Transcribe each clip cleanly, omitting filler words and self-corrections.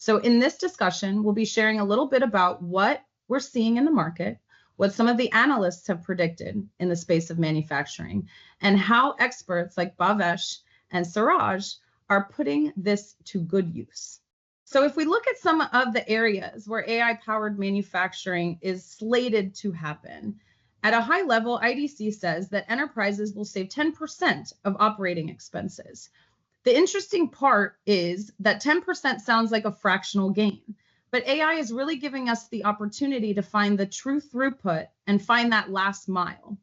So in this discussion, we'll be sharing a little bit about what we're seeing in the market, what some of the analysts have predicted in the space of manufacturing, and how experts like Bhavesh and Suraj are putting this to good use. So if we look at some of the areas where AI-powered manufacturing is slated to happen, at a high level, IDC says that enterprises will save 10% of operating expenses. The interesting part is that 10% sounds like a fractional gain, but AI is really giving us the opportunity to find the true throughput and find that last mile.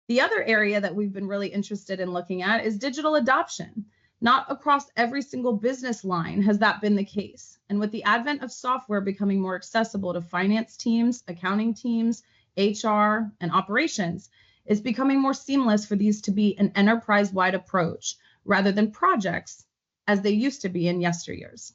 The other area that we've been really interested in looking at is digital adoption. Not across every single business line has that been the case. And with the advent of software becoming more accessible to finance teams, accounting teams, HR, and operations, it's becoming more seamless for these to be an enterprise-wide approach rather than projects as they used to be in yesteryears.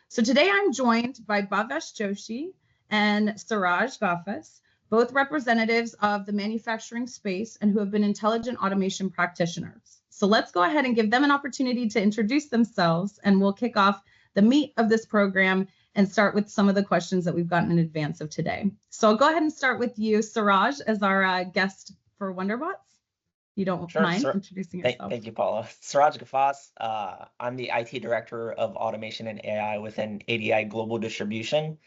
So today I'm joined by Bhavesh Joshi and Suraj Gafas, both representatives of the manufacturing space and who have been intelligent automation practitioners. So let's go ahead and give them an opportunity to introduce themselves, and we'll kick off the meat of this program and start with some of the questions that we've gotten in advance of today. So I'll go ahead and start with you, Suraj, as our guest for WonderBots. You don't mind introducing yourself? Thank you, Paula. Suraj Gafas. I'm the IT Director of Automation and AI within ADI Global Distribution.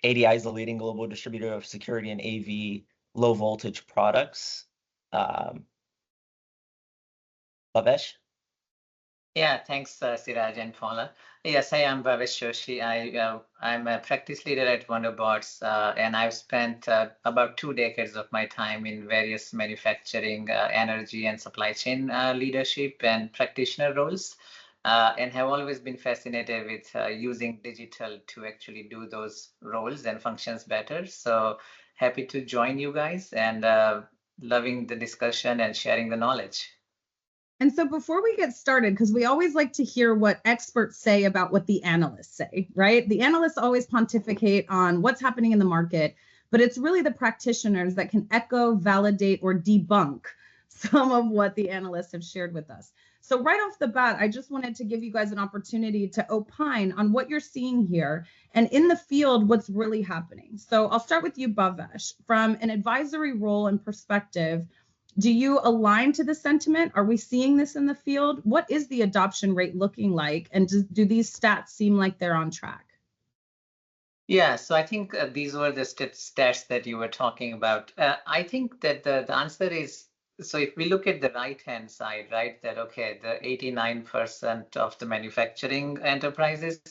ADI is the leading global distributor of security and AV low voltage products. Bhavesh? Yeah, thanks, Siraj and Paula. Yes, I am Bhavesh Joshi. I'm a practice leader at WonderBots, and I've spent about 2 decades of my time in various manufacturing, energy, and supply chain leadership and practitioner roles, and have always been fascinated with using digital to actually do those roles and functions better. So happy to join you guys and loving the discussion and sharing the knowledge. And so before we get started, because we always like to hear what experts say about what the analysts say, right? The analysts always pontificate on what's happening in the market, but it's really the practitioners that can echo, validate, or debunk some of what the analysts have shared with us. So right off the bat, I just wanted to give you guys an opportunity to opine on what you're seeing here and in the field, what's really happening. So I'll start with you, Bhavesh. From an advisory role and perspective, do you align to the sentiment? Are we seeing this in the field? What is the adoption rate looking like? And do these stats seem like they're on track? Yeah, so I think these were the stats that you were talking about. I think that the answer is, so if we look at the right-hand side, right, that, okay, the 89% of the manufacturing enterprises,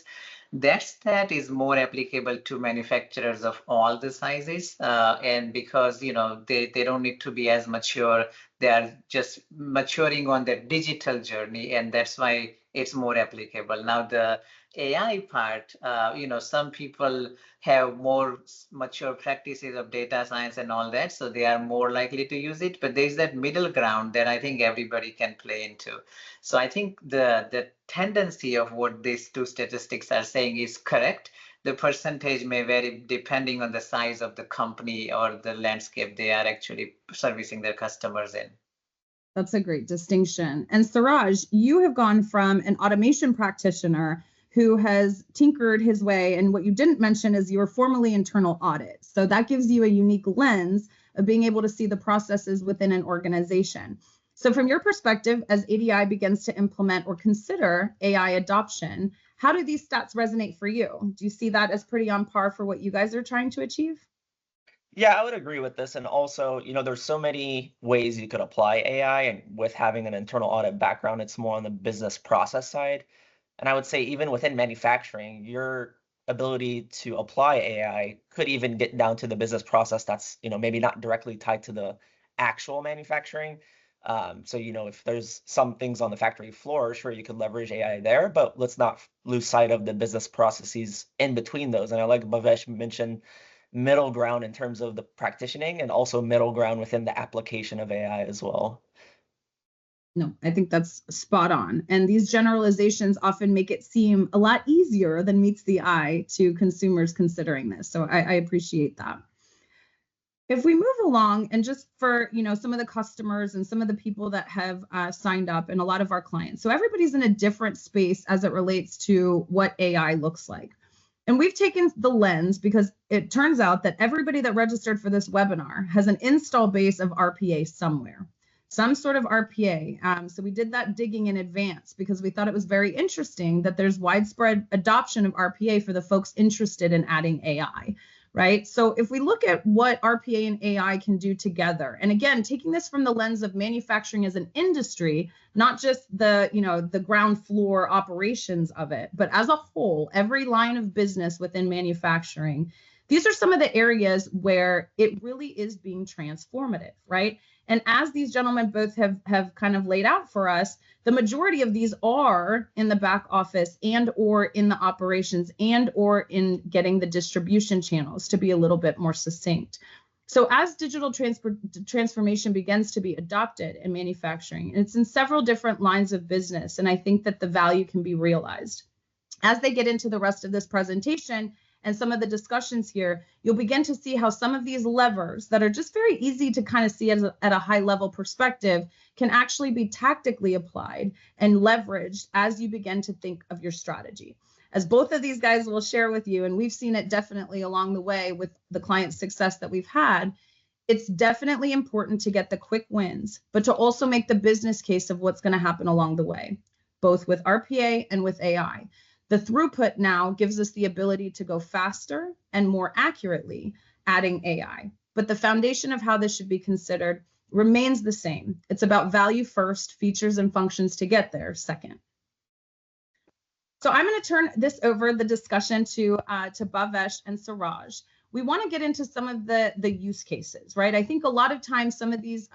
that stat is more applicable to manufacturers of all the sizes, and because, you know, they don't need to be as mature, they are just maturing on their digital journey, and that's why it's more applicable. Now the AI part, you know, some people have more mature practices of data science and all that, so they are more likely to use it, but there's that middle ground that I think everybody can play into. So I think the tendency of what these two statistics are saying is correct. The percentage may vary depending on the size of the company or the landscape they are actually servicing their customers in. That's a great distinction. And Suraj, you have gone from an automation practitioner who has tinkered his way, and what you didn't mention is you were formerly internal audit. So that gives you a unique lens of being able to see the processes within an organization. So from your perspective, as ADI begins to implement or consider AI adoption, how do these stats resonate for you? Do you see that as pretty on par for what you guys are trying to achieve? Yeah, I would agree with this. And also, you know, there's so many ways you could apply AI, and with having an internal audit background, it's more on the business process side. And I would say even within manufacturing, your ability to apply AI could even get down to the business process that's, you know, maybe not directly tied to the actual manufacturing. So, you know, if there's some things on the factory floor, sure, you could leverage AI there, but let's not lose sight of the business processes in between those. And I like Bhavesh mentioned middle ground in terms of the practicing, and also middle ground within the application of AI as well. No, I think that's spot on. And these generalizations often make it seem a lot easier than meets the eye to consumers considering this. So I appreciate that. If we move along, and just for, you know, some of the customers and some of the people that have signed up, and a lot of our clients, so everybody's in a different space as it relates to what AI looks like. And we've taken the lens because it turns out that everybody that registered for this webinar has an install base of RPA somewhere, some sort of RPA. So we did that digging in advance because we thought it was very interesting that there's widespread adoption of RPA for the folks interested in adding AI. Right. So if we look at what RPA and AI can do together, and again, taking this from the lens of manufacturing as an industry, not just the, the ground floor operations of it, but as a whole, every line of business within manufacturing, these are some of the areas where it really is being transformative, right? And as these gentlemen both have kind of laid out for us, the majority of these are in the back office and or in the operations and or in getting the distribution channels, to be a little bit more succinct. So as digital transformation begins to be adopted in manufacturing, it's in several different lines of business, and I think that the value can be realized. As they get into the rest of this presentation and some of the discussions here, you'll begin to see how some of these levers that are just very easy to kind of see at a high level perspective can actually be tactically applied and leveraged as you begin to think of your strategy. As both of these guys will share with you, and we've seen it definitely along the way with the client success that we've had, it's definitely important to get the quick wins, but to also make the business case of what's going to happen along the way, both with RPA and with AI. The throughput now gives us the ability to go faster and more accurately adding AI. But the foundation of how this should be considered remains the same. It's about value first, features and functions to get there second. So I'm going to turn this over, the discussion, to Bhavesh and Suraj. We want to get into some of the use cases, right? I think a lot of times some of these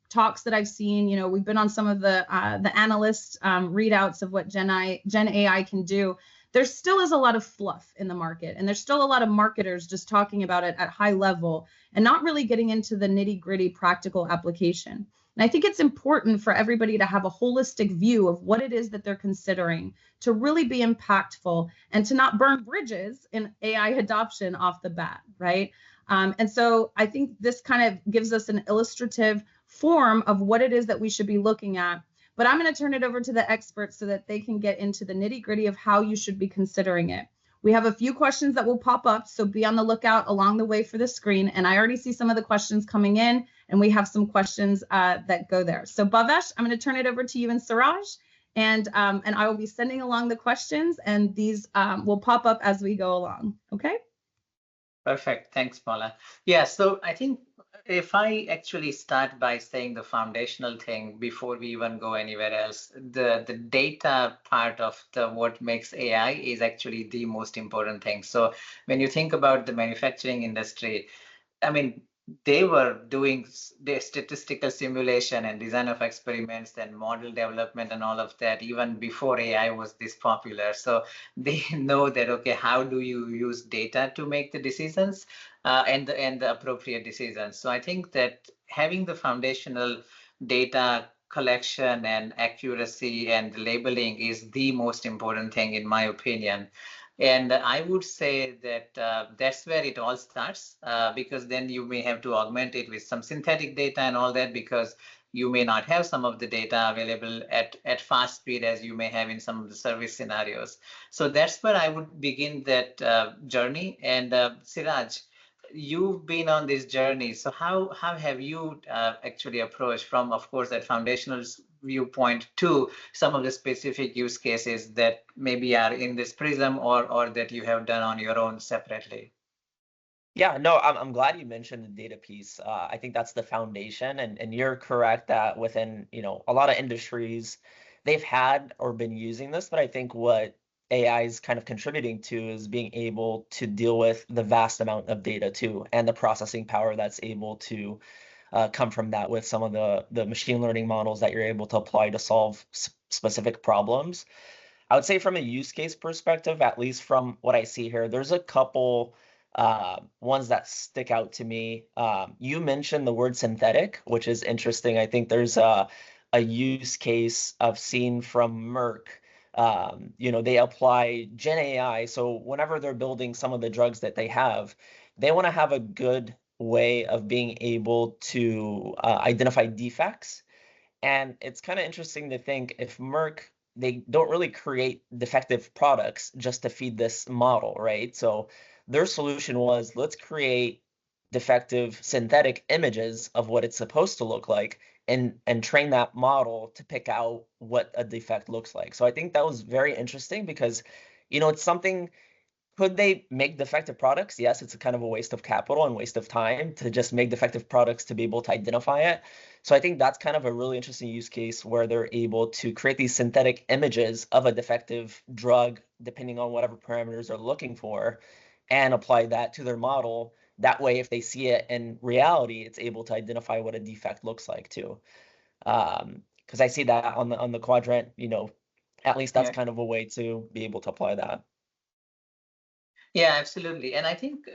talks that I've seen, we've been on some of the analyst readouts of what Gen AI can do. There still is a lot of fluff in the market, and there's still a lot of marketers just talking about it at high level and not really getting into the nitty-gritty practical application. And I think it's important for everybody to have a holistic view of what it is that they're considering to really be impactful and to not burn bridges in AI adoption off the bat, right? And so I think this kind of gives us an illustrative form of what it is that we should be looking at. But I'm going to turn it over to the experts so that they can get into the nitty-gritty of how you should be considering it. We have a few questions that will pop up, so be on the lookout along the way for the screen. And I already see some of the questions coming in, and we have some questions that go there. So Bhavesh, I'm going to turn it over to you and Suraj, and I will be sending along the questions, and these will pop up as we go along. Okay? Perfect. Thanks, Paula. Yeah, so I think if I actually start by saying the foundational thing before we even go anywhere else, the data part of what makes AI is actually the most important thing. So when you think about the manufacturing industry, I mean, they were doing their statistical simulation and design of experiments and model development and all of that even before AI was this popular. So they know that, okay, how do you use data to make the decisions and the appropriate decisions. So I think that having the foundational data collection and accuracy and labeling is the most important thing, in my opinion. And I would say that that's where it all starts, because then you may have to augment it with some synthetic data and all that, because you may not have some of the data available at fast speed as you may have in some of the service scenarios. So that's where I would begin that journey. And Siraj, you've been on this journey. So how have you actually approached from, of course, that foundational viewpoint to some of the specific use cases that maybe are in this prism or that you have done on your own separately? Yeah, no, I'm glad you mentioned the data piece. I think that's the foundation, and you're correct that within, a lot of industries, they've had or been using this, but I think what AI is kind of contributing to is being able to deal with the vast amount of data too, and the processing power that's able to come from that with some of the machine learning models that you're able to apply to solve specific problems. I would say from a use case perspective, at least from what I see here, there's a couple ones that stick out to me. You mentioned the word synthetic, which is interesting. I think there's a use case I've seen from Merck. They apply Gen AI. So whenever they're building some of the drugs that they want to have a good way of being able to identify defects. And it's kind of interesting to think if Merck they don't really create defective products just to feed this model, right? So their solution was, let's create defective synthetic images of what it's supposed to look like and train that model to pick out what a defect looks like. So I think that was very interesting because, it's something. Could they make defective products? Yes, it's a kind of a waste of capital and waste of time to just make defective products to be able to identify it. So I think that's kind of a really interesting use case where they're able to create these synthetic images of a defective drug, depending on whatever parameters they're looking for, and apply that to their model. That way, if they see it in reality, it's able to identify what a defect looks like too. Because I see that on the quadrant, at least that's kind of a way to be able to apply that. Yeah, absolutely. And I think,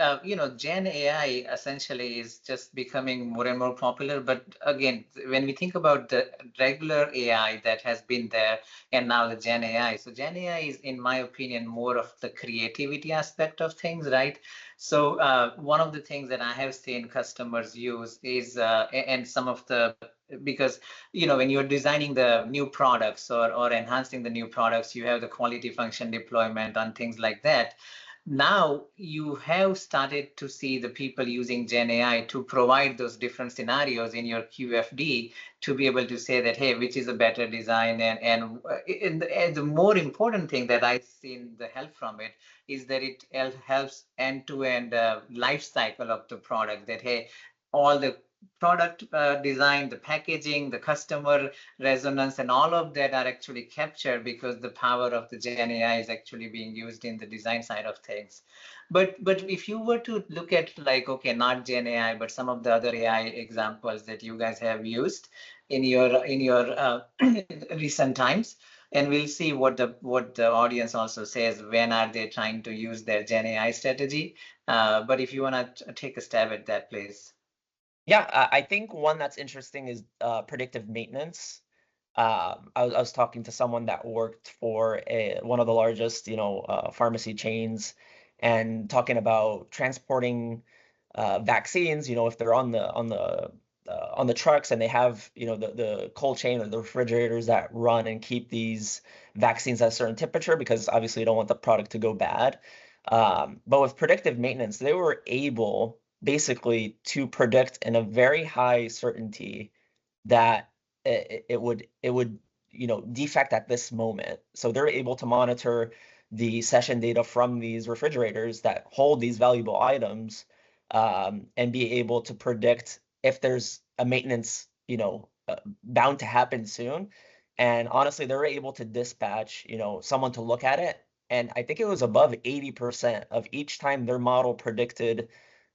Gen AI essentially is just becoming more and more popular. But again, when we think about the regular AI that has been there and now the Gen AI, so Gen AI is, in my opinion, more of the creativity aspect of things, right? So one of the things that I have seen customers use is, and some of the, because, when you're designing the new products or enhancing the new products, you have the quality function deployment on things like that. Now you have started to see the people using Gen AI to provide those different scenarios in your QFD to be able to say that, hey, which is a better design, and the more important thing that I've seen the help from it is that it helps end-to-end life cycle of the product, that, hey, all the product design, the packaging, the customer resonance, and all of that are actually captured because the power of the Gen AI is actually being used in the design side of things. But if you were to look at, like, okay, not Gen AI, but some of the other AI examples that you guys have used in your recent times, and we'll see what the audience also says, when are they trying to use their Gen AI strategy. But if you want to take a stab at that, please. Yeah, I think one that's interesting is predictive maintenance. I was talking to someone that worked for one of the largest, pharmacy chains, and talking about transporting vaccines. If they're on the trucks and they have, the cold chain or the refrigerators that run and keep these vaccines at a certain temperature, because obviously you don't want the product to go bad. But with predictive maintenance, they were able basically to predict in a very high certainty that it would defect at this moment. So they're able to monitor the session data from these refrigerators that hold these valuable items, and be able to predict if there's a maintenance bound to happen soon. And honestly, they were able to dispatch someone to look at it, and I think it was above 80% of each time their model predicted,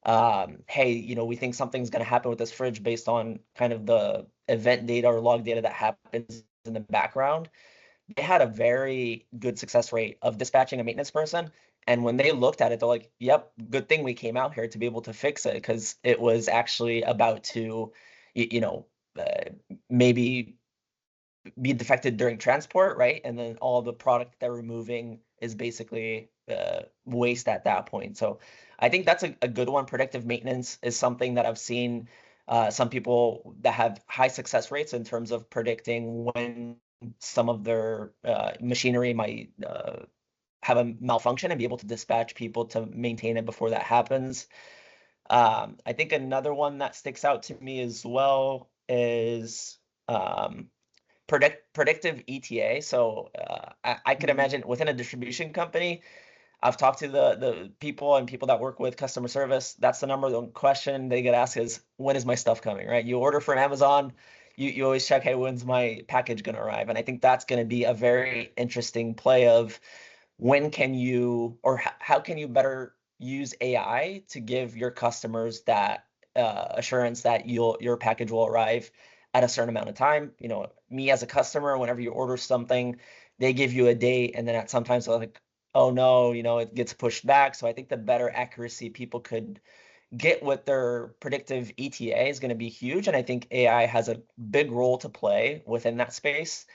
hey, we think something's going to happen with this fridge based on kind of the event data or log data that happens in the background. They had a very good success rate of dispatching a maintenance person. And when they looked at it, they're like, yep, good thing we came out here to be able to fix it, because it was actually about to, maybe be defected during transport, right? And then all the product they're removing is basically waste at that point. So I think that's a good one. Predictive maintenance is something that I've seen some people that have high success rates in terms of predicting when some of their machinery might have a malfunction and be able to dispatch people to maintain it before that happens. I think another one that sticks out to me as well is predictive ETA. So I could imagine within a distribution company, I've talked to the people that work with customer service. That's the number one question they get asked is, when is my stuff coming, right? You order from Amazon, you always check, hey, when's my package going to arrive? And I think that's going to be a very interesting play of when can you, or how can you better use AI to give your customers that assurance that your package will arrive at a certain amount of time. Me as a customer, whenever you order something, they give you a date, and then sometimes they're like, oh no, it gets pushed back. So I think the better accuracy people could get with their predictive ETA is going to be huge. And I think AI has a big role to play within that space,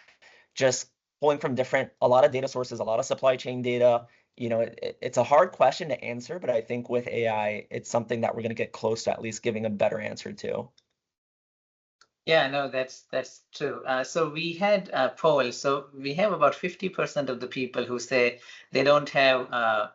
just pulling from a lot of data sources, a lot of supply chain data. It's a hard question to answer, but I think with AI, it's something that we're going to get close to at least giving a better answer to. Yeah, no, that's true. So we had a poll. So we have about 50% of the people who say they don't have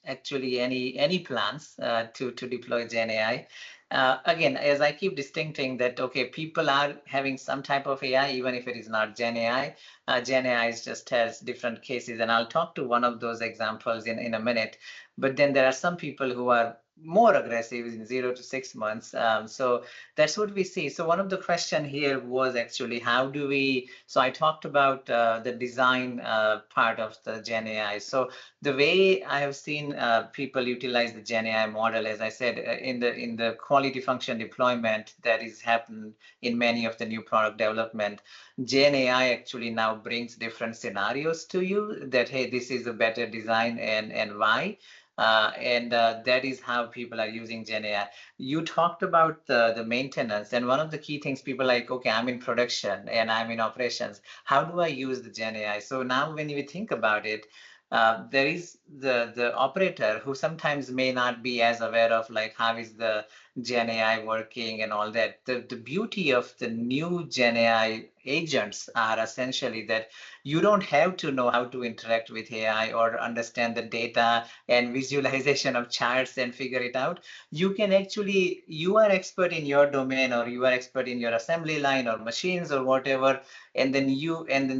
actually any plans to deploy Gen AI. Again, as I keep distincting that, okay, people are having some type of AI, even if it is not Gen AI. Gen AI just has different cases, and I'll talk to one of those examples in a minute. But then there are some people who are more aggressive in 0 to 6 months. So that's what we see. So one of the question here was actually how do we, so I talked about the design part of the Gen AI. So the way I have seen people utilize the Gen AI model, as I said, in the quality function deployment that is happened in many of the new product development, Gen AI actually now brings different scenarios to you that, hey, this is a better design and why. That is how people are using Gen AI. You talked about the maintenance, and one of the key things people are like, okay, I'm in production and I'm in operations. How do I use the Gen AI? So now when you think about it, there is the operator who sometimes may not be as aware of like how is the Gen AI working and all that. The beauty of the new Gen AI agents are essentially that you don't have to know how to interact with AI or understand the data and visualization of charts and figure it out. You can actually, you are expert in your domain or you are expert in your assembly line or machines or whatever, and then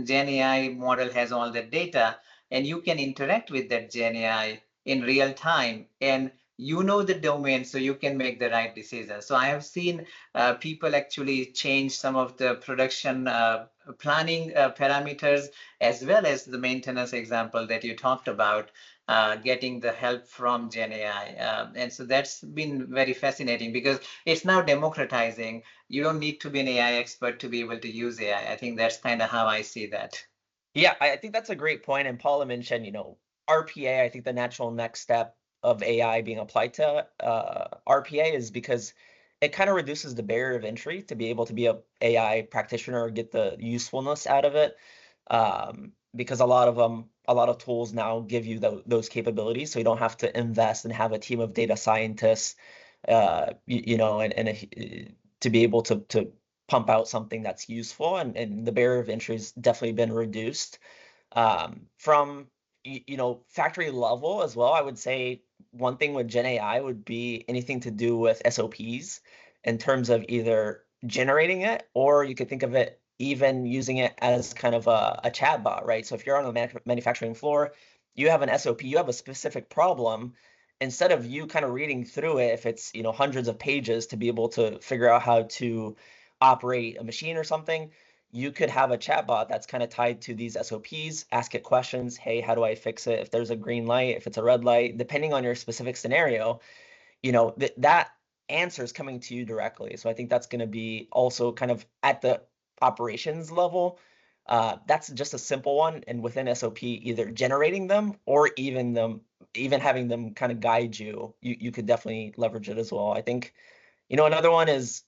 Gen AI model has all the data and you can interact with that Gen AI in real time, and you know the domain, so you can make the right decision. So I have seen people actually change some of the production planning parameters, as well as the maintenance example that you talked about, getting the help from Gen AI. And so that's been very fascinating because it's now democratizing. You don't need to be an AI expert to be able to use AI. I think that's kind of how I see that. Yeah, I think that's a great point. And Paula mentioned, RPA. I think the natural next step of AI being applied to RPA is because it kind of reduces the barrier of entry to be able to be a AI practitioner or get the usefulness out of it. Because a lot of tools now give you those capabilities, so you don't have to invest and have a team of data scientists, to be able to pump out something that's useful, and the barrier of entry has definitely been reduced. From factory level as well, I would say one thing with Gen AI would be anything to do with SOPs in terms of either generating it, or you could think of it even using it as kind of a chat bot, right? So if you're on the manufacturing floor, you have an SOP, you have a specific problem. Instead of you kind of reading through it, if it's hundreds of pages to be able to figure out how to operate a machine or something, you could have a chatbot that's kind of tied to these SOPs, ask it questions. Hey, how do I fix it? If there's a green light, if it's a red light, depending on your specific scenario, that answer is coming to you directly. So I think that's going to be also kind of at the operations level. That's just a simple one. And within SOP, either generating them or even having them kind of guide you, you could definitely leverage it as well. I think, another one is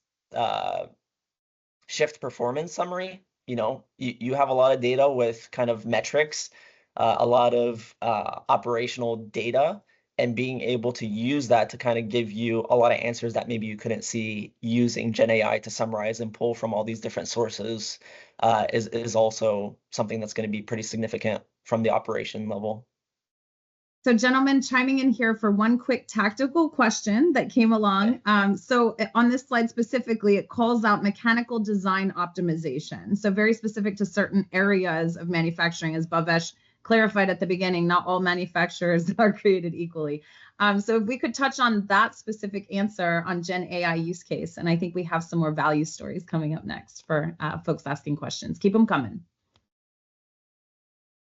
shift performance summary. You have a lot of data with kind of metrics, a lot of operational data, and being able to use that to kind of give you a lot of answers that maybe you couldn't see using Gen AI to summarize and pull from all these different sources is also something that's going to be pretty significant from the operation level. So gentlemen, chiming in here for one quick tactical question that came along. So on this slide specifically, it calls out mechanical design optimization. So very specific to certain areas of manufacturing, as Bhavesh clarified at the beginning, not all manufacturers are created equally. So if we could touch on that specific answer on Gen AI use case, and I think we have some more value stories coming up next for folks asking questions. Keep them coming.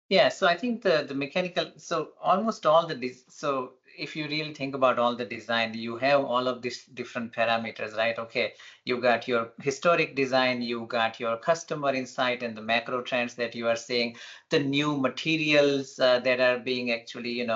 Yeah, so I think the mechanical, so almost all so if you really think about all the design, you have all of these different parameters, right? Okay, you got your historic design, you got your customer insight and the macro trends that you are seeing, the new materials that are being actually,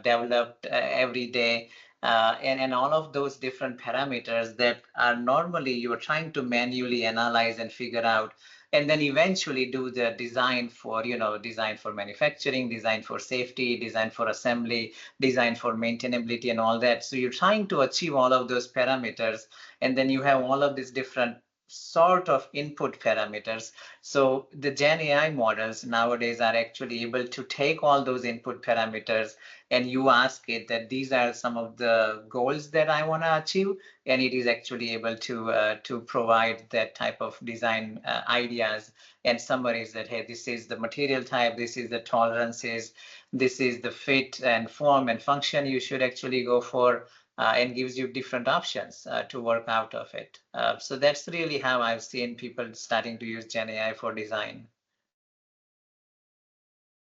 developed every day. And all of those different parameters that are normally you are trying to manually analyze and figure out, and then eventually do the design for, design for manufacturing, design for safety, design for assembly, design for maintainability and all that. So you're trying to achieve all of those parameters, and then you have all of these different sort of input parameters. So the Gen AI models nowadays are actually able to take all those input parameters, and you ask it that these are some of the goals that I want to achieve, and it is actually able to provide that type of design ideas and summaries that, hey, this is the material type, this is the tolerances, this is the fit and form and function you should actually go for, and gives you different options to work out of it. So that's really how I've seen people starting to use Gen AI for design.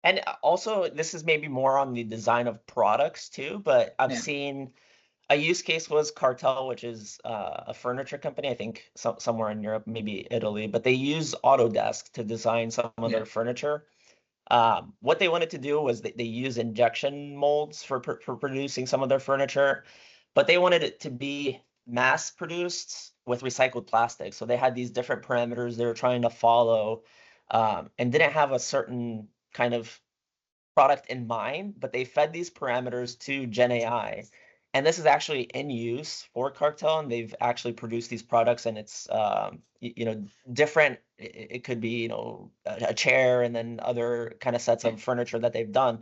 And also, this is maybe more on the design of products too, but I've Yeah. seen a use case was Cartel, which is a furniture company, I think somewhere in Europe, maybe Italy, but they use Autodesk to design some of Yeah. their furniture. What they wanted to do was they use injection molds for producing some of their furniture, but they wanted it to be mass produced with recycled plastic. So they had these different parameters they were trying to follow, and didn't have a certain kind of product in mind, but they fed these parameters to Gen AI. And this is actually in use for Cartel, and they've actually produced these products, and it's different. It could be a chair, and then other kind of sets of furniture that they've done.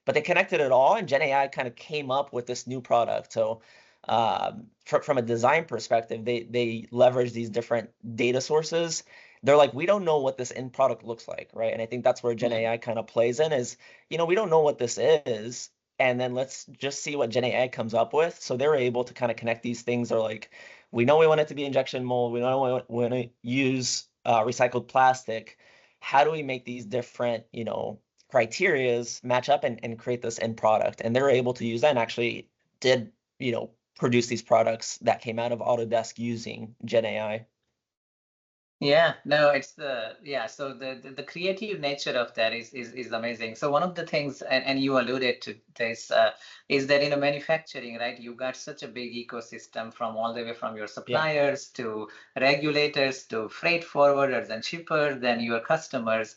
But they connected it all, and Gen AI kind of came up with this new product. So from a design perspective, they leverage these different data sources. They're like, we don't know what this end product looks like, right? And I think that's where Gen AI kind of plays in is, we don't know what this is, and then let's just see what Gen AI comes up with. So they're able to kind of connect these things. They're like, we know we want it to be injection mold. We know we want to use recycled plastic. How do we make these different, criterias match up and create this end product? And they're able to use that and actually did, produce these products that came out of Autodesk using Gen AI. Yeah, no, it's so the creative nature of that is amazing. So one of the things, and you alluded to this, is that in a manufacturing, right, you got such a big ecosystem from all the way from your suppliers to regulators to freight forwarders and shippers, then your customers.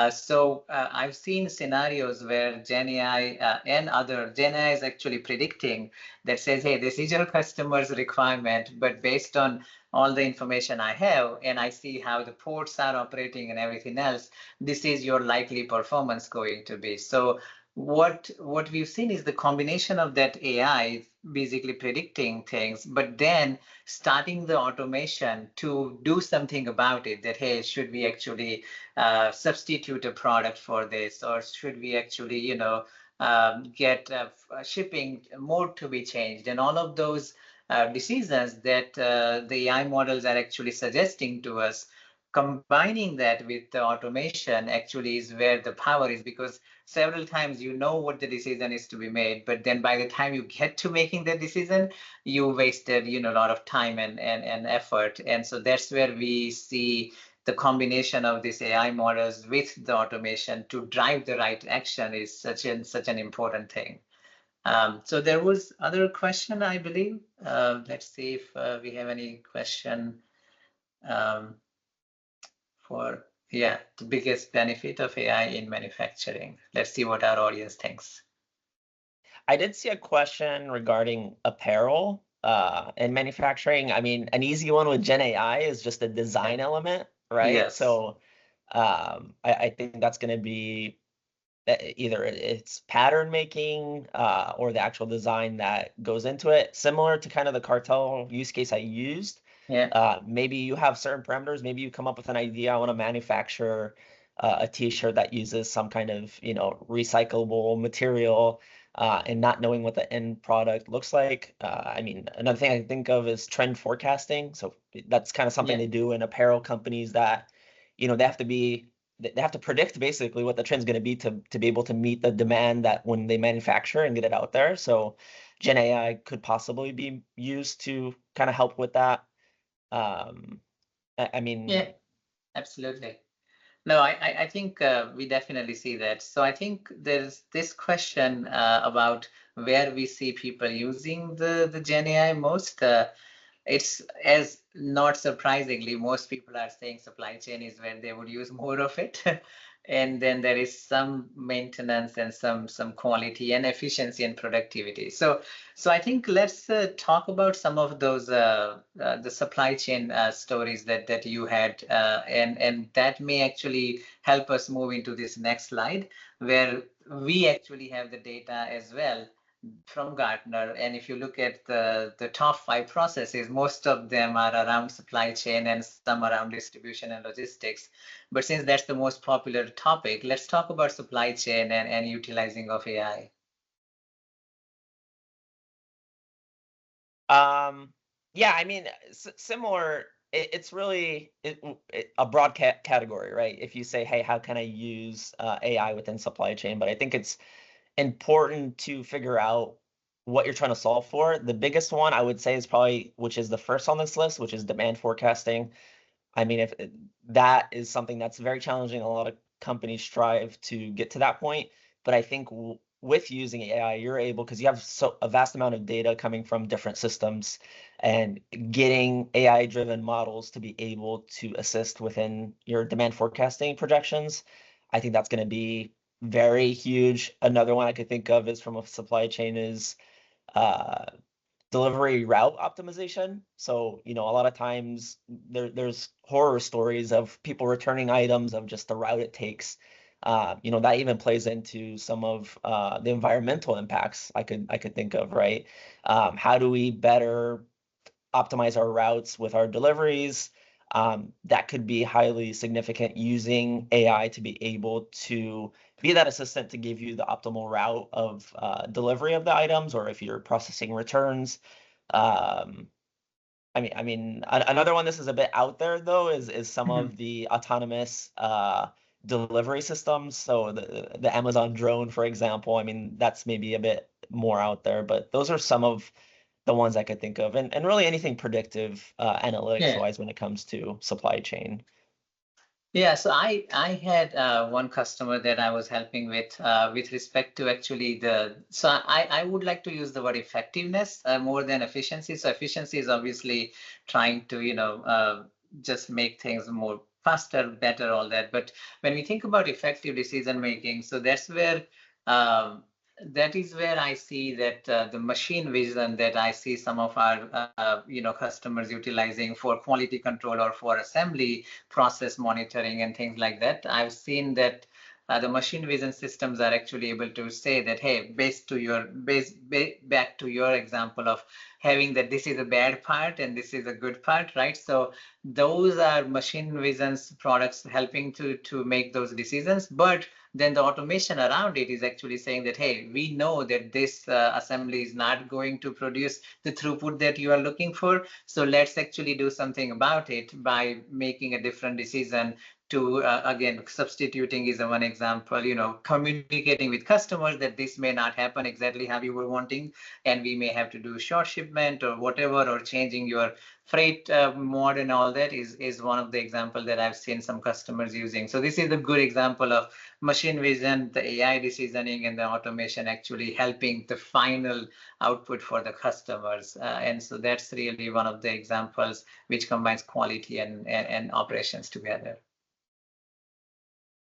So I've seen scenarios where Gen AI Gen AI is actually predicting that says, hey, this is your customer's requirement, but based on all the information I have, and I see how the ports are operating and everything else, this is your likely performance going to be. So what we've seen is the combination of that AI basically predicting things, but then starting the automation to do something about it, that, hey, should we actually substitute a product for this, or should we actually, get shipping mode to be changed, and all of those decisions that the AI models are actually suggesting to us. Combining that with the automation actually is where the power is, because several times you know what the decision is to be made, but then by the time you get to making the decision, you wasted a lot of time and effort. And so that's where we see the combination of these AI models with the automation to drive the right action is such an important thing. So there was other question, I believe. Let's see if we have any question for the biggest benefit of AI in manufacturing. Let's see what our audience thinks. I did see a question regarding apparel and manufacturing. I mean, an easy one with Gen AI is just a design element, right? Yes. So I think that's going to be either it's pattern making or the actual design that goes into it, similar to kind of the Cartel use case I used. Yeah. Maybe you have certain parameters. Maybe you come up with an idea. I want to manufacture a t-shirt that uses some kind of recyclable material, and not knowing what the end product looks like. I mean, another thing I can think of is trend forecasting. So that's kind of something they do in apparel companies that they have to predict basically what the trend's going to be to be able to meet the demand that when they manufacture and get it out there. So Gen AI could possibly be used to kind of help with that. I mean, yeah, absolutely. No, I think we definitely see that. So I think there's this question about where we see people using the Gen AI most. It's, as not surprisingly, most people are saying supply chain is where they would use more of it. and then there is some maintenance and some quality and efficiency and productivity. So I think let's talk about some of those the supply chain stories that you had, and that may actually help us move into this next slide, where we actually have the data as well from Gartner. And if you look at the top 5 processes, most of them are around supply chain and some around distribution and logistics. But since that's the most popular topic, let's talk about supply chain and utilizing of AI. Yeah, I mean, similar. It's really a broad category, right? If you say, hey, how can I use AI within supply chain? But I think it's important to figure out what you're trying to solve for. The biggest one I would say is probably, which is the first on this list, which is demand forecasting. I mean, if that is something that's very challenging, a lot of companies strive to get to that point. But I think with using AI, you're able, because you have a vast amount of data coming from different systems, and getting AI-driven models to be able to assist within your demand forecasting projections. I think that's going to be very huge. Another one I could think of is from a supply chain is delivery route optimization. So, a lot of times there's horror stories of people returning items of just the route it takes. That even plays into some of the environmental impacts I could think of, right? How do we better optimize our routes with our deliveries? That could be highly significant, using AI to be able to be that assistant to give you the optimal route of delivery of the items, or if you're processing returns. Another one, this is a bit out there though, is some of the autonomous delivery systems. So the Amazon drone, for example, that's maybe a bit more out there, but those are some of the ones I could think of, and really anything predictive analytics wise when it comes to supply chain. Yeah, so I had one customer that I was helping with respect to actually I would like to use the word effectiveness more than efficiency. So efficiency is obviously trying to just make things more faster, better, all that. But when we think about effective decision making, so that is where I see that the machine vision that I see some of our customers utilizing for quality control or for assembly process monitoring and things like that. I've seen that the machine vision systems are actually able to say that, hey, back to your example of having that this is a bad part and this is a good part, right? So those are machine vision's products helping to make those decisions. But then the automation around it is actually saying that, hey, we know that this assembly is not going to produce the throughput that you are looking for. So let's actually do something about it by making a different decision to, again, substituting is one example, communicating with customers that this may not happen exactly how you were wanting, and we may have to do short shipment or whatever, or changing your freight mode and all that is one of the examples that I've seen some customers using. So this is a good example of machine vision, the AI decisioning, and the automation actually helping the final output for the customers. And so that's really one of the examples which combines quality and operations together.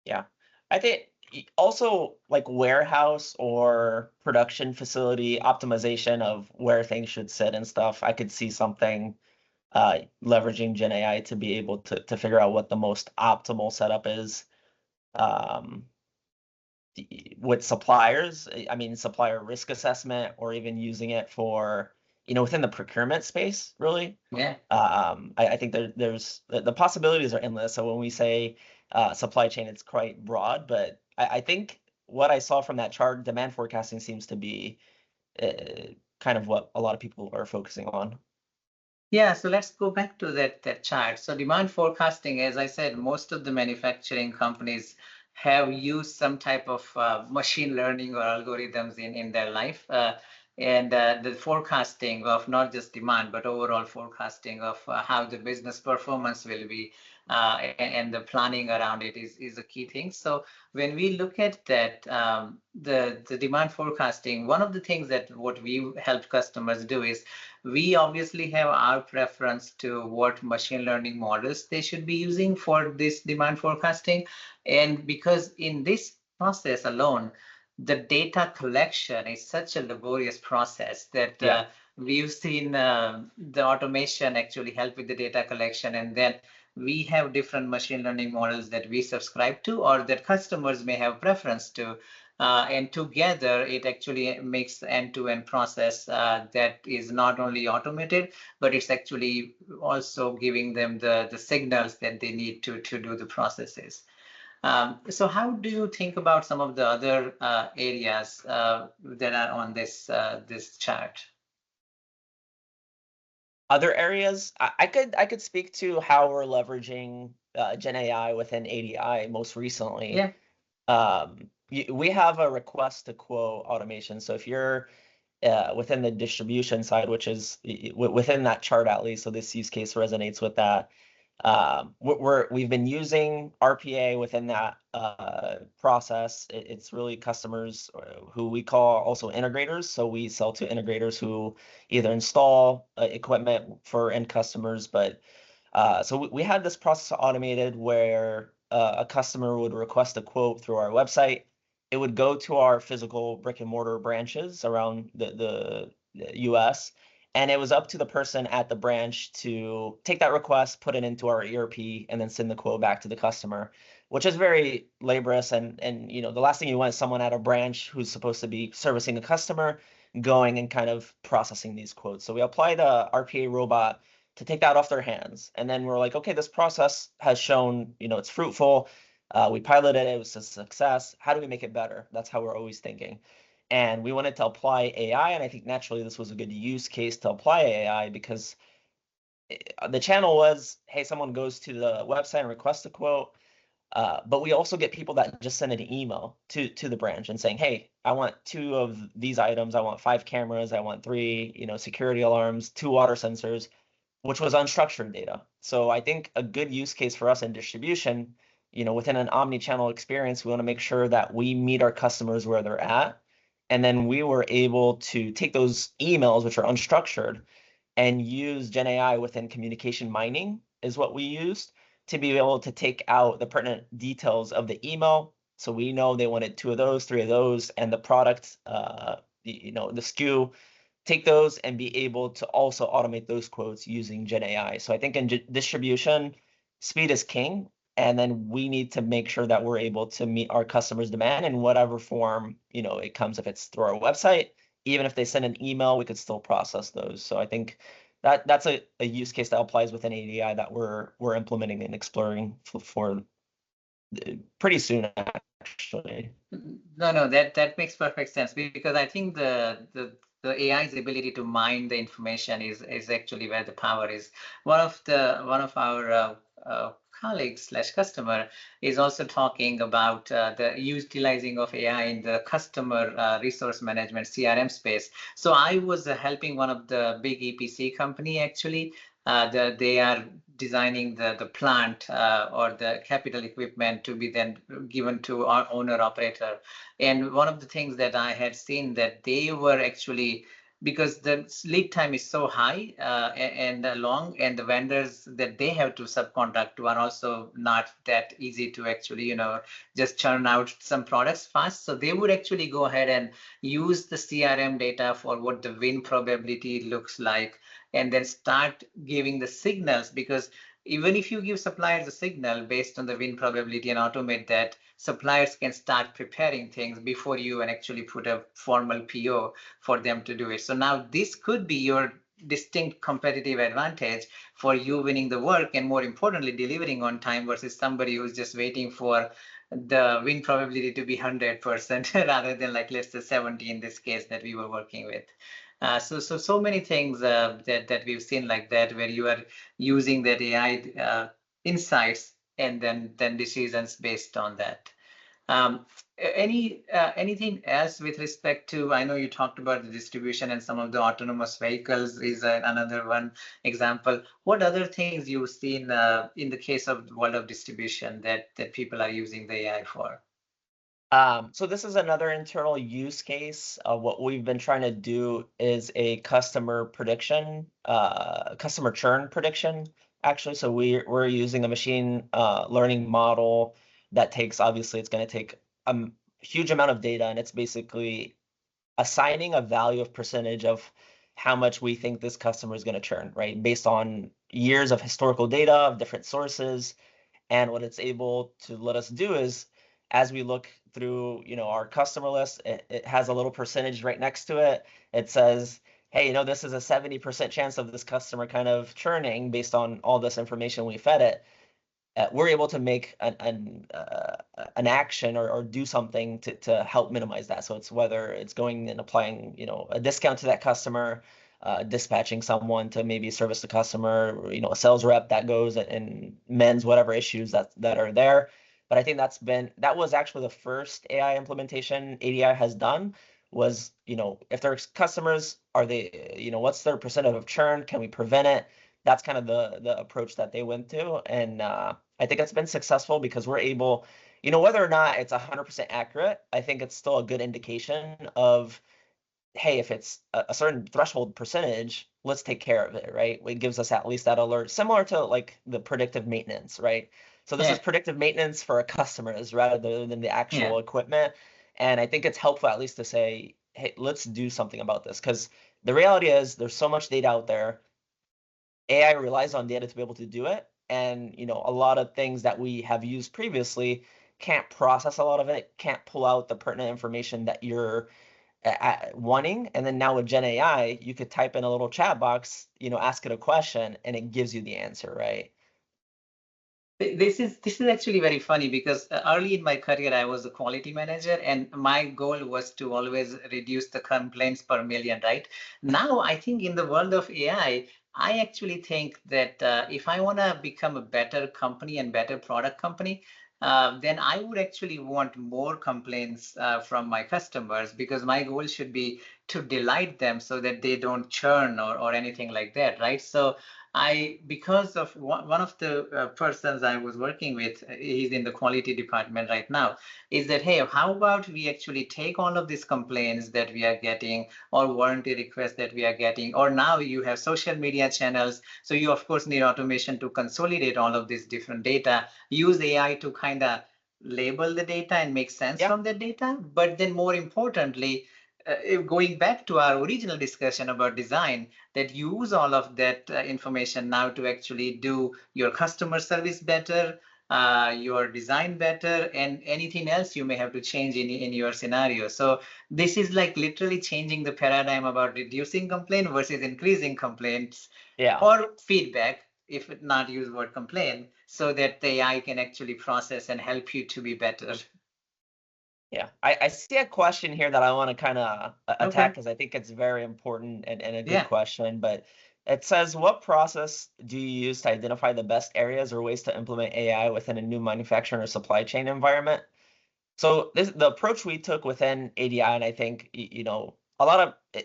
Yeah, I think also like warehouse or production facility optimization of where things should sit and stuff. I could see something leveraging Gen AI to be able to figure out what the most optimal setup is. With suppliers, supplier risk assessment, or even using it for, within the procurement space, really. Yeah. I think there's the possibilities are endless. So when we say supply chain, it's quite broad, but I think what I saw from that chart, demand forecasting seems to be kind of what a lot of people are focusing on. Yeah, so let's go back to that chart. So demand forecasting, as I said, most of the manufacturing companies have used some type of machine learning or algorithms in their life. and the forecasting of not just demand, but overall forecasting of how the business performance will be, and the planning around it is a key thing. So when we look at that, the demand forecasting, one of the things that what we help customers do is we obviously have our preference to what machine learning models they should be using for this demand forecasting. And because in this process alone, the data collection is such a laborious process that we've seen the automation actually help with the data collection, and then we have different machine learning models that we subscribe to or that customers may have preference to. And together, it actually makes the end-to-end process that is not only automated, but it's actually also giving them the signals that they need to do the processes. So how do you think about some of the other areas that are on this chart? Other areas, I could speak to how we're leveraging Gen AI within ADI most recently. Yeah. We have a request to quote automation. So if you're within the distribution side, which is within that chart at least, so this use case resonates with that. We've been using RPA within that process. It's really customers who we call also integrators. So we sell to integrators who either install equipment for end customers, but so we had this process automated where a customer would request a quote through our website. It would go to our physical brick and mortar branches around the US, and it was up to the person at the branch to take that request, put it into our ERP, and then send the quote back to the customer, which is very laborious. And the last thing you want is someone at a branch who's supposed to be servicing a customer going and kind of processing these quotes. So we applied a RPA robot to take that off their hands. And then we're like, okay, this process has shown, it's fruitful. We piloted it, it was a success. How do we make it better? That's how we're always thinking. And we wanted to apply AI, and I think naturally this was a good use case to apply AI because the channel was, hey, someone goes to the website and requests a quote, but we also get people that just send an email to the branch and saying, hey, I want 2 of these items, I want 5 cameras, I want 3, security alarms, 2 water sensors, which was unstructured data. So I think a good use case for us in distribution, within an omni-channel experience, we want to make sure that we meet our customers where they're at. And then we were able to take those emails, which are unstructured, and use Gen AI within communication mining is what we used to be able to take out the pertinent details of the email. So we know they wanted 2 of those, 3 of those, and the product, the SKU, take those and be able to also automate those quotes using Gen AI. So I think in distribution, speed is king. And then we need to make sure that we're able to meet our customers' demand in whatever form, it comes. If it's through our website, even if they send an email, we could still process those. So I think that's a use case that applies within ADI that we're implementing and exploring for pretty soon, actually. No, that makes perfect sense, because I think the AI's ability to mine the information is actually where the power is. One of our colleagues/customer is also talking about the utilizing of AI in the customer resource management CRM space. So I was helping one of the big EPC company actually. They are designing the plant or the capital equipment to be then given to our owner operator. And one of the things that I had seen that they were actually, because the lead time is so high and long, and the vendors that they have to subcontract to are also not that easy to actually, just churn out some products fast. So they would actually go ahead and use the CRM data for what the win probability looks like, and then start giving the signals, because even if you give suppliers a signal based on the win probability and automate that, suppliers can start preparing things before you and actually put a formal PO for them to do it. So now this could be your distinct competitive advantage for you winning the work, and more importantly, delivering on time versus somebody who's just waiting for the win probability to be 100% rather than, like, let's say 70 in this case that we were working with. So many things that we've seen like that, where you are using that AI insights and then decisions based on that. Anything else with respect to, I know you talked about the distribution and some of the autonomous vehicles is another one example. What other things you've seen in the case of the world of distribution that people are using the AI for? So this is another internal use case. What we've been trying to do is a customer prediction, customer churn prediction, actually. So we're using a machine learning model that takes, obviously, it's going to take a huge amount of data, and it's basically assigning a value of percentage of how much we think this customer is going to churn, right? Based on years of historical data of different sources. And what it's able to let us do is, as we look through, our customer list, it has a little percentage right next to it. It says, hey, this is a 70% chance of this customer kind of churning based on all this information we fed it. We're able to make an action or do something to help minimize that. So it's whether it's going and applying, a discount to that customer, dispatching someone to maybe service the customer, or, a sales rep that goes and mends whatever issues that are there. But I think that was actually the first AI implementation ADI has done. Was, if their customers are they, what's their percentage of churn? Can we prevent it? That's kind of the approach that they went to, and I think it's been successful because we're able, whether or not it's 100% accurate, I think it's still a good indication of, hey, if it's a certain threshold percentage, let's take care of it, right? It gives us at least that alert, similar to like the predictive maintenance, right? So this is predictive maintenance for our customers rather than the actual equipment. And I think it's helpful at least to say, hey, let's do something about this, because the reality is there's so much data out there. AI relies on data to be able to do it. And, a lot of things that we have used previously can't process a lot of it, can't pull out the pertinent information that you're wanting. And then now with Gen AI, you could type in a little chat box, ask it a question, and it gives you the answer, right? This is actually very funny because early in my career, I was a quality manager, and my goal was to always reduce the complaints per million, right? Now, I think in the world of AI, I actually think that if I want to become a better company and better product company, then I would actually want more complaints from my customers, because my goal should be to delight them so that they don't churn or anything like that, right? So because of one of the persons I was working with, he's in the quality department right now, is that, hey, how about we actually take all of these complaints that we are getting, or warranty requests that we are getting, or now you have social media channels. So you, of course, need automation to consolidate all of this different data, use AI to kind of label the data and make sense from the data. But then more importantly, going back to our original discussion about design, that use all of that information now to actually do your customer service better, your design better, and anything else you may have to change in your scenario. So this is like literally changing the paradigm about reducing complaint versus increasing complaints, or feedback, if not use word complaint, so that the AI can actually process and help you to be better. Yeah, I see a question here that I want to kind of attack, because I think it's very important and a good question. But it says, what process do you use to identify the best areas or ways to implement AI within a new manufacturing or supply chain environment? So the approach we took within ADI, and I think, a lot of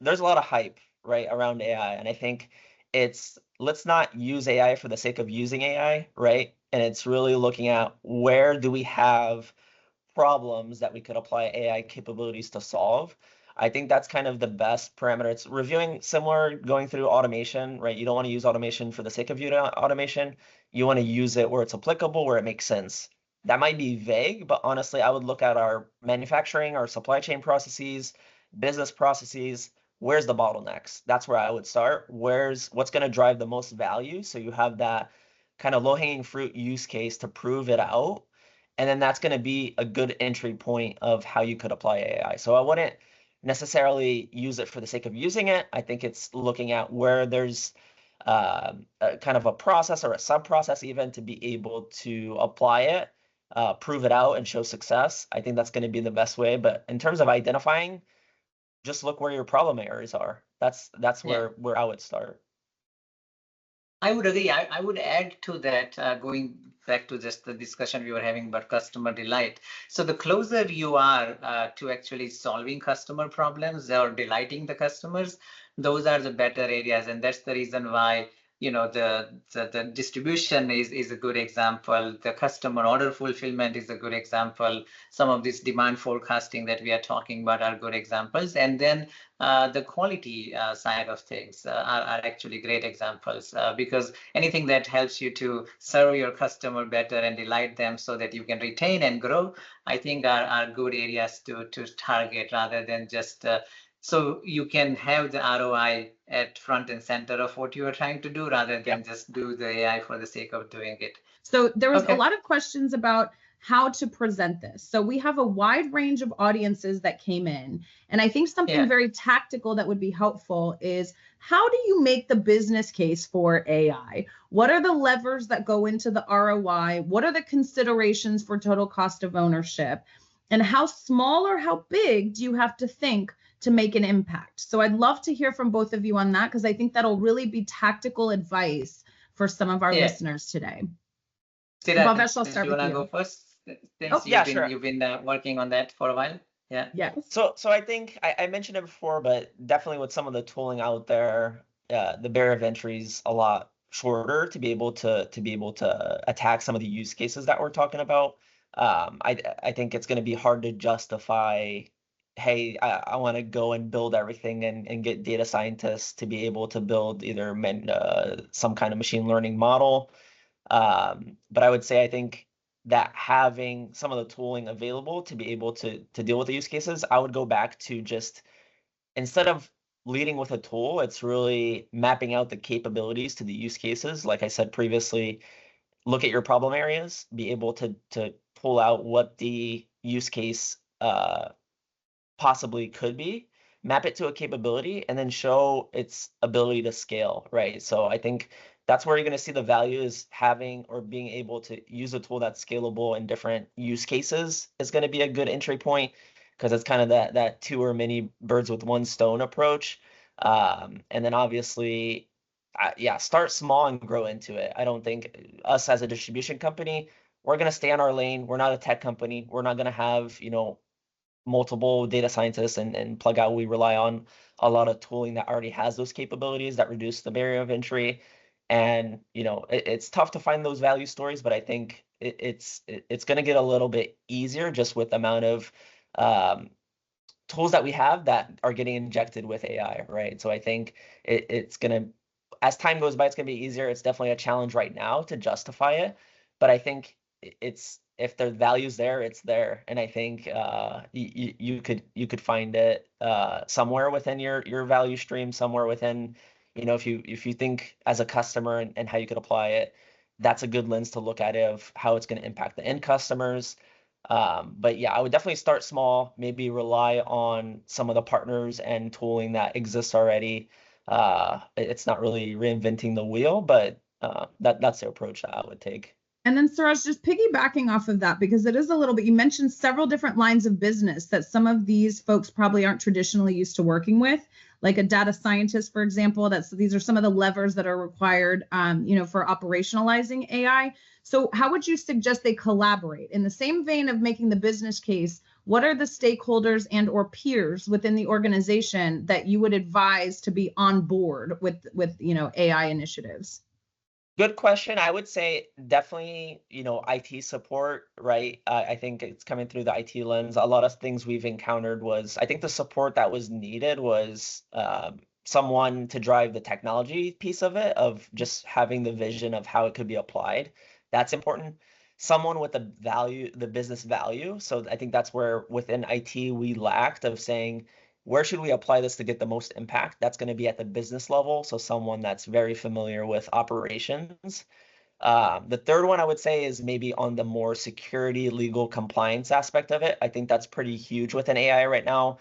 there's a lot of hype, right, around AI. And I think let's not use AI for the sake of using AI, right? And it's really looking at, where do we have problems that we could apply AI capabilities to solve. I think that's kind of the best parameter. It's reviewing similar, going through automation, right? You don't want to use automation for the sake of using automation. You want to use it where it's applicable, where it makes sense. That might be vague, but honestly, I would look at our manufacturing, our supply chain processes, business processes. Where's the bottlenecks? That's where I would start. What's going to drive the most value? So you have that kind of low-hanging fruit use case to prove it out. And then that's going to be a good entry point of how you could apply AI. So I wouldn't necessarily use it for the sake of using it. I think it's looking at where there's kind of a process or a sub-process even to be able to apply it, prove it out, and show success. I think that's going to be the best way. But in terms of identifying, just look where your problem areas are. That's where I would start. I would agree. I would add to that, going back to just the discussion we were having about customer delight. So the closer you are to actually solving customer problems or delighting the customers, those are the better areas. And that's the reason why, the distribution is a good example. The customer order fulfillment is a good example. Some of this demand forecasting that we are talking about are good examples. And then the quality side of things are actually great examples, because anything that helps you to serve your customer better and delight them so that you can retain and grow, I think are good areas to target, rather than just so you can have the ROI at front and center of what you are trying to do, rather than just do the AI for the sake of doing it. So there was a Okay. lot of questions about how to present this. So we have a wide range of audiences that came in. And I think something very tactical that would be helpful is, how do you make the business case for AI? What are the levers that go into the ROI? What are the considerations for total cost of ownership? And how small or how big do you have to think to make an impact? So I'd love to hear from both of you on that, because I think that'll really be tactical advice for some of our listeners today. Bhavesh, I'll start do you with want to you. go first? Oh, yeah, sure. You've been working on that for a while. Yeah. Yes. So I think I mentioned it before, but definitely with some of the tooling out there, the barrier of entry is a lot shorter to be able to attack some of the use cases that we're talking about. I think it's going to be hard to justify, hey, I want to go and build everything and get data scientists to be able to build either some kind of machine learning model. But I would say I think that having some of the tooling available to be able to deal with the use cases, I would go back to just, instead of leading with a tool, it's really mapping out the capabilities to the use cases. Like I said previously, look at your problem areas, be able to pull out what the use case possibly could be, map it to a capability, and then show its ability to scale, right? So I think that's where you're going to see the value, is having or being able to use a tool that's scalable in different use cases is going to be a good entry point, because it's kind of that two or many birds with one stone approach. And then obviously, start small and grow into it. I don't think us as a distribution company, we're going to stay on our lane. We're not a tech company. We're not going to have, multiple data scientists and plug out. We rely on a lot of tooling that already has those capabilities that reduce the barrier of entry. And it's tough to find those value stories, but I think it's going to get a little bit easier just with the amount of tools that we have that are getting injected with AI, right? So I think it's going to, as time goes by, it's going to be easier. It's definitely a challenge right now to justify it, but I think if the value's there, it's there. And I think you could find it somewhere within your value stream, somewhere within, if you think as a customer and how you could apply it, that's a good lens to look at it, of how it's going to impact the end customers. But yeah, I would definitely start small, maybe rely on some of the partners and tooling that exists already. It's not really reinventing the wheel, but that's the approach that I would take. And then Suraj, just piggybacking off of that, because it is a little bit, you mentioned several different lines of business that some of these folks probably aren't traditionally used to working with, like a data scientist, for example. These are some of the levers that are required, for operationalizing AI. So how would you suggest they collaborate? In the same vein of making the business case, what are the stakeholders and or peers within the organization that you would advise to be on board with AI initiatives? Good question. I would say definitely, IT support, right? I think it's coming through the IT lens. A lot of things we've encountered I think the support that was needed was someone to drive the technology piece of it, of just having the vision of how it could be applied. That's important. Someone with the business value. So I think that's where within IT we lacked, of saying, where should we apply this to get the most impact? That's going to be at the business level. So someone that's very familiar with operations. The third one I would say is maybe on the more security, legal compliance aspect of it. I think that's pretty huge within AI right now.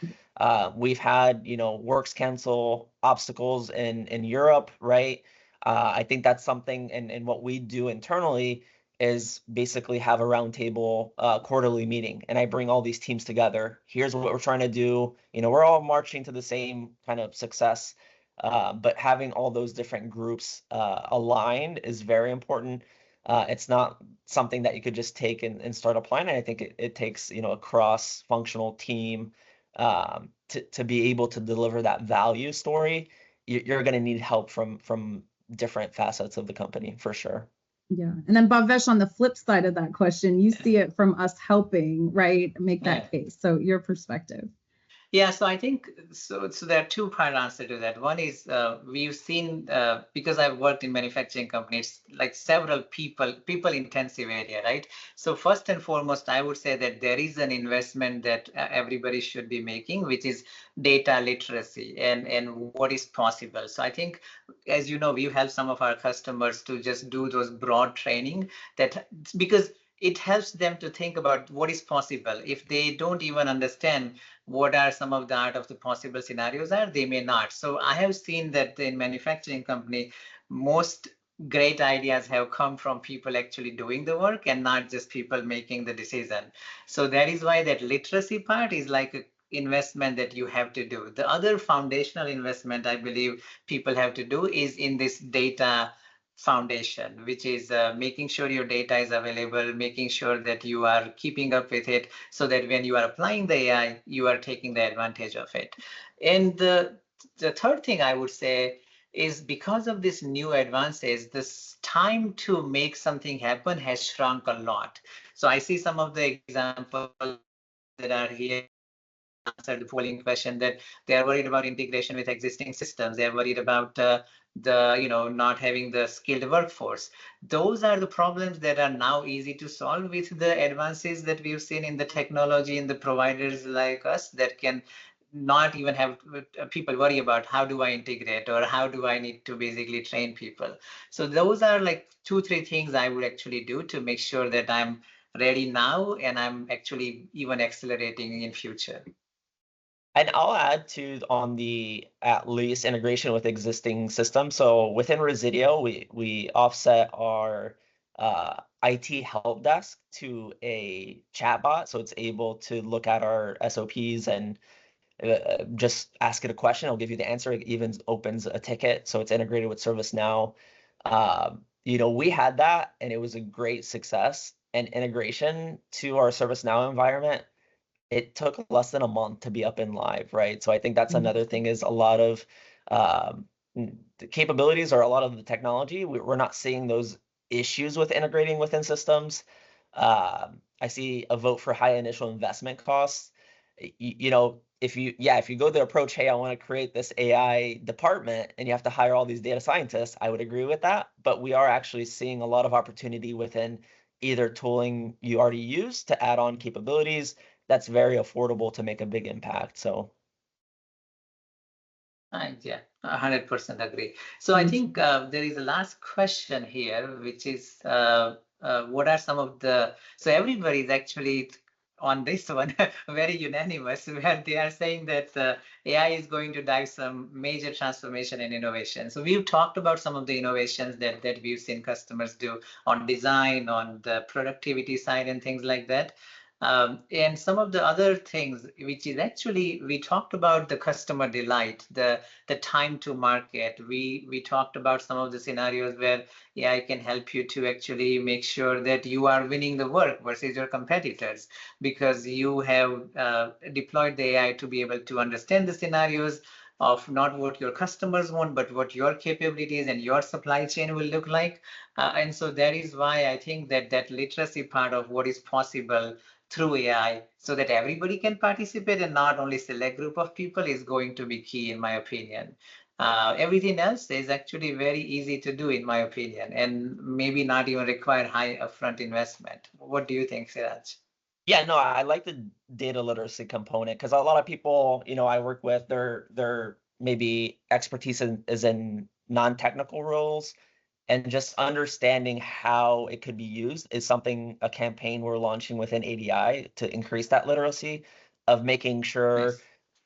We've had, works cancel obstacles in Europe, right? I think that's something, and what we do internally is basically have a roundtable quarterly meeting, and I bring all these teams together. Here's what we're trying to do. We're all marching to the same kind of success. But having all those different groups aligned is very important. It's not something that you could just take and start applying. And I think it takes, a cross-functional team to be able to deliver that value story. You're going to need help from different facets of the company for sure. Yeah. And then Bhavesh, on the flip side of that question, you see it from us helping, right, make that case. So your perspective. Yeah, so I think so there are two-part answer to that. One is we've seen because I've worked in manufacturing companies, like several people intensive area, right? So first and foremost, I would say that there is an investment that everybody should be making, which is data literacy and what is possible. So I think, as you know, we've helped some of our customers to just do those broad training that because it helps them to think about what is possible. If they don't even understand what are some of the art of the possible scenarios are, they may not. So I have seen that in manufacturing company, most great ideas have come from people actually doing the work and not just people making the decision. So that is why that literacy part is like a investment that you have to do. The other foundational investment I believe people have to do is in this data foundation, which is making sure your data is available, making sure that you are keeping up with it so that when you are applying the AI, you are taking the advantage of it. And the third thing I would say is because of this new advances, this time to make something happen has shrunk a lot. So I see some of the examples that are here answer the polling question that they are worried about integration with existing systems. They are worried about not having the skilled workforce. Those are the problems that are now easy to solve with the advances that we've seen in the technology and the providers like us that can not even have people worry about how do I integrate or how do I need to basically train people. So those are like 2-3 things I would actually do to make sure that I'm ready now and I'm actually even accelerating in future. And I'll add to on the at least integration with existing systems. So within Residio, we offset our IT help desk to a chatbot, so it's able to look at our SOPs and just ask it a question. It'll give you the answer. It even opens a ticket, so it's integrated with ServiceNow. We had that, and it was a great success. And integration to our ServiceNow environment, it took less than a month to be up and live, right? So I think that's another thing is a lot of the capabilities or a lot of the technology, we're not seeing those issues with integrating within systems. I see a vote for high initial investment costs. If you go the approach, hey, I want to create this AI department and you have to hire all these data scientists, I would agree with that. But we are actually seeing a lot of opportunity within either tooling you already use to add on capabilities that's very affordable to make a big impact. So yeah, 100% agree. So I think there is a last question here, which is what are some of the, so everybody is actually on this one very unanimous, where they are saying that AI is going to drive some major transformation and innovation. So we've talked about some of the innovations that we've seen customers do on design, on the productivity side and things like that. And some of the other things, which is actually, we talked about the customer delight, the time to market. We talked about some of the scenarios where AI can help you to actually make sure that you are winning the work versus your competitors, because you have deployed the AI to be able to understand the scenarios of not what your customers want, but what your capabilities and your supply chain will look like. And so that is why I think that literacy part of what is possible through AI so that everybody can participate and not only select group of people is going to be key, in my opinion. Everything else is actually very easy to do, in my opinion, and maybe not even require high upfront investment. What do you think, Siraj? yeah, no, I like the data literacy component because a lot of people, I work with, their maybe expertise is in non-technical roles, and just understanding how it could be used is a campaign we're launching within ADI to increase that literacy of making sure Nice.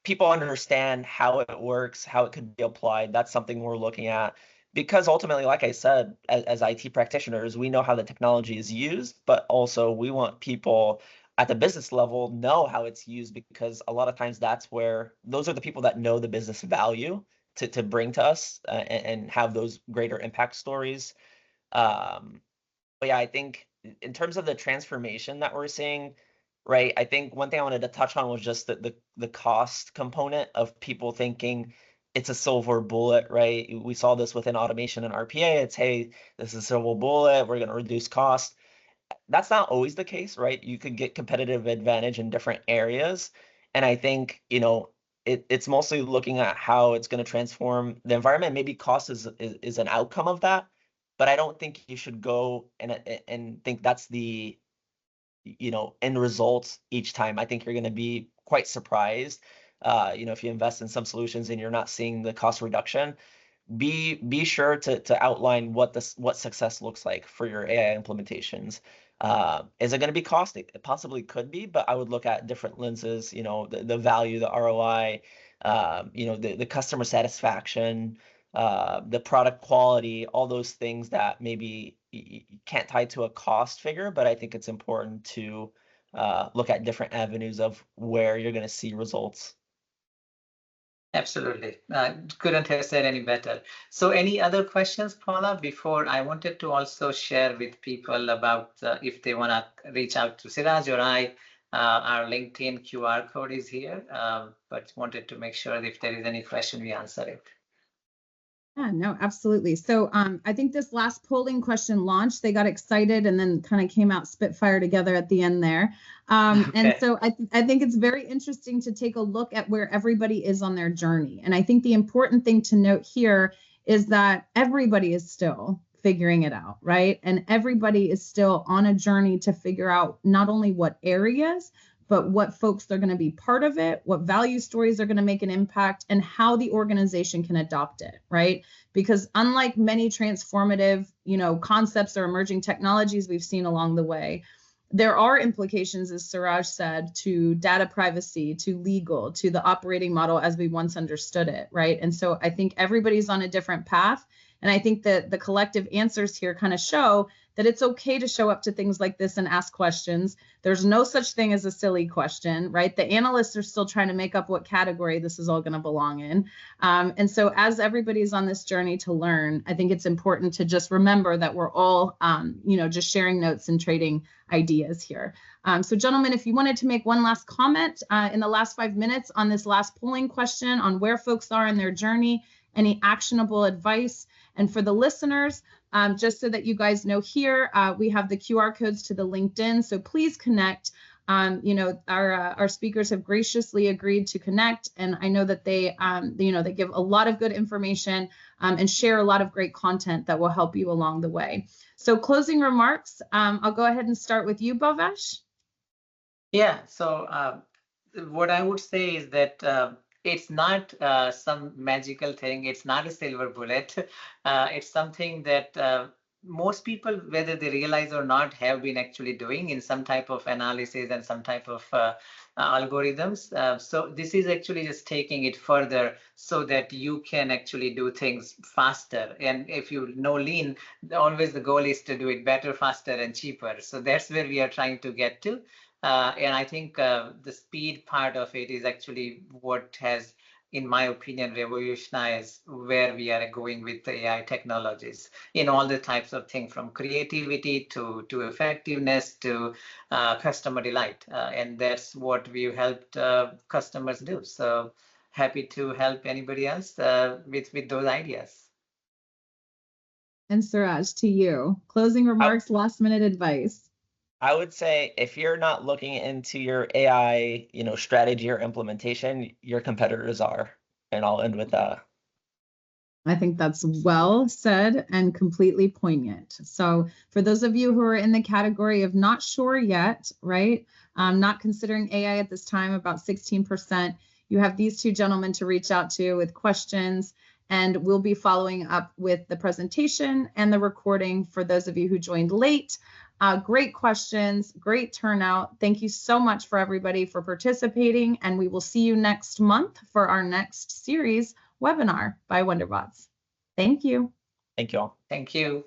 people understand how it works, how it could be applied. That's something we're looking at. Because ultimately, like I said, as IT practitioners, we know how the technology is used, but also we want people at the business level know how it's used, because a lot of times those are the people that know the business value to bring to us and have those greater impact stories. But yeah, I think in terms of the transformation that we're seeing, right, I think one thing I wanted to touch on was just the cost component of people thinking it's a silver bullet, right? We saw this within automation and RPA. It's, hey, this is a silver bullet. We're going to reduce cost. That's not always the case, right? You could get competitive advantage in different areas. And I think, it's mostly looking at how it's going to transform the environment. Maybe cost is an outcome of that, but I don't think you should go and think that's the end result each time. I think you're going to be quite surprised. If you invest in some solutions and you're not seeing the cost reduction, be sure to outline what success looks like for your AI implementations. Is it going to be costly? It possibly could be, but I would look at different lenses, the value, the ROI, the customer satisfaction, the product quality, all those things that maybe you can't tie to a cost figure, but I think it's important to look at different avenues of where you're going to see results. Absolutely. Couldn't have said any better. So any other questions, Paula, before I wanted to also share with people about if they want to reach out to Siraj or I, our LinkedIn QR code is here, but wanted to make sure that if there is any question, we answer it. Yeah, no, absolutely. So I think this last polling question launched, they got excited and then kind of came out spitfire together at the end there. Okay. And so I think it's very interesting to take a look at where everybody is on their journey. And I think the important thing to note here is that everybody is still figuring it out, right? And everybody is still on a journey to figure out not only what areas, but what folks are going to be part of it, what value stories are going to make an impact, and how the organization can adopt it, right? Because unlike many transformative, concepts or emerging technologies we've seen along the way, there are implications, as Siraj said, to data privacy, to legal, to the operating model as we once understood it, right? And so I think everybody's on a different path. And I think that the collective answers here kind of show that it's okay to show up to things like this and ask questions. There's no such thing as a silly question, right? The analysts are still trying to make up what category this is all going to belong in. And so as everybody's on this journey to learn, I think it's important to just remember that we're all, just sharing notes and trading ideas here. So gentlemen, if you wanted to make one last comment in the last 5 minutes on this last polling question on where folks are in their journey, any actionable advice, and for the listeners, just so that you guys know here, we have the QR codes to the LinkedIn. So please connect. Our speakers have graciously agreed to connect, and I know that they, they give a lot of good information and share a lot of great content that will help you along the way. So closing remarks, I'll go ahead and start with you, Bhavesh. Yeah. So what I would say is that it's not some magical thing. It's not a silver bullet. It's something that most people, whether they realize or not, have been actually doing in some type of analysis and some type of algorithms. So this is actually just taking it further so that you can actually do things faster. And if you know Lean, always the goal is to do it better, faster, and cheaper. So that's where we are trying to get to. And I think the speed part of it is actually what has, in my opinion, revolutionized where we are going with the AI technologies in all the types of things, from creativity to effectiveness to customer delight. And that's what we've helped customers do. So happy to help anybody else with those ideas. And Siraj, to you, closing remarks, last minute advice. I would say if you're not looking into your AI, strategy or implementation, your competitors are. And I'll end with that. I think that's well said and completely poignant. So for those of you who are in the category of not sure yet, right, not considering AI at this time, about 16%, you have these two gentlemen to reach out to with questions, and we'll be following up with the presentation and the recording for those of you who joined late. Great questions, great turnout. Thank you so much for everybody for participating, and we will see you next month for our next series webinar by WonderBots. Thank you. Thank you all. Thank you.